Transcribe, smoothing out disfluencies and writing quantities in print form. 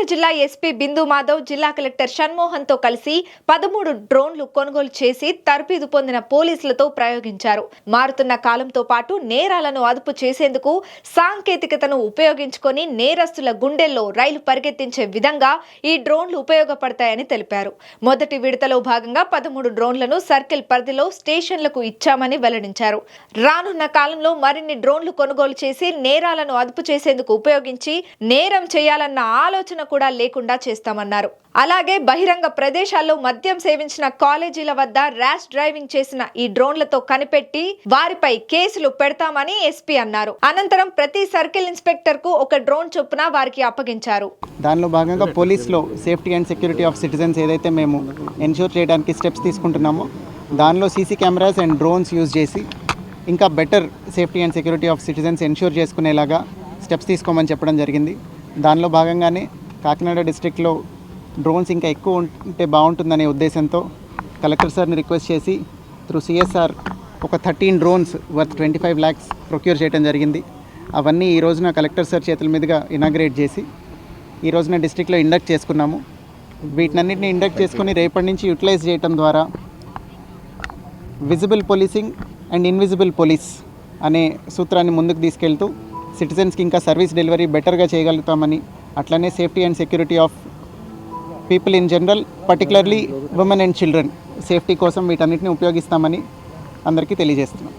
కాకినాడ జిల్లా ఎస్పీ బిందు మాధవ్ జిల్లా కలెక్టర్ షణ్మోహన్ తో కలిసి 13 డ్రోన్లు కొనుగోలు చేసి తర్ఫీదు పొందిన పోలీసులతో ప్రయోగించారు. మారుతున్న కాలంతో పాటు నేరాలను అదుపు చేసేందుకు సాంకేతికతను ఉపయోగించుకొని నేరస్తుల గుండెల్లో రైలు పరిగెత్తించే విధంగా ఈ డ్రోన్లు ఉపయోగపడతాయని తెలిపారు. మొదటి విడతలో భాగంగా 13 డ్రోన్లను సర్కిల్ పరిధిలో స్టేషన్లకు ఇచ్చామని వెల్లడించారు. రానున్న కాలంలో మరిన్ని డ్రోన్లు కొనుగోలు చేసి నేరాలను అదుపు చేసేందుకు ఉపయోగించి నేరం చేయాలన్న ఆలోచన కూడా లేకుండా చేస్తామన్నారు. అలాగే బహిరంగ ప్రదేశాల్లో మద్యం సేవించిన కాలేజీల వద్ద ర్యాష్ డ్రైవింగ్ చేసిన ఈ డ్రోన్లతో కనిపెట్టి వారిపై కేసులు పెడతామని ఎస్పీ అన్నారు. అనంతరం ప్రతి సర్కిల్ ఇన్స్పెక్టర్ కు ఒక డ్రోన్ చొప్పున వారికి అప్పగించారు. దానిలో భాగంగా పోలీసులో safety and security of citizens ఏదైతే మేము ఎన్ష్యూర్ చేయడానికి స్టెప్స్ తీసుకుంటున్నామో దానిలో CC cameras and drones use చేసి ఇంకా better safety and security of citizens ensure చేసుకునేలాగా స్టెప్స్ తీసుకోమని చెప్పడం జరిగింది. దానిలో భాగంగానే కాకినాడ డిస్ట్రిక్ట్లో డ్రోన్స్ ఇంకా ఎక్కువ ఉంటే బాగుంటుందనే ఉద్దేశంతో కలెక్టర్ సార్ని రిక్వెస్ట్ చేసి త్రూ సిఎస్ఆర్ ఒక 13 డ్రోన్స్ వర్త్ 25 lakhs ప్రొక్యూర్ చేయడం జరిగింది. అవన్నీ ఈ రోజున కలెక్టర్ సార్ చేతుల మీదుగా ఇనాగ్రేట్ చేసి ఈ రోజున డిస్ట్రిక్ట్లో ఇండక్ట్ చేసుకున్నాము. వీటినన్నింటినీ ఇండక్ట్ చేసుకుని రేపటి నుంచి యూటిలైజ్ చేయడం ద్వారా visible policing and invisible police అనే సూత్రాన్ని ముందుకు తీసుకెళ్తూ సిటిజన్స్కి ఇంకా సర్వీస్ డెలివరీ బెటర్గా చేయగలుగుతామని, అట్లనే safety and security of people in general particularly women and children safety కోసం వీటన్నిటిని ఉపయోగిస్తామని అందరికీ తెలియజేస్తున్నాం.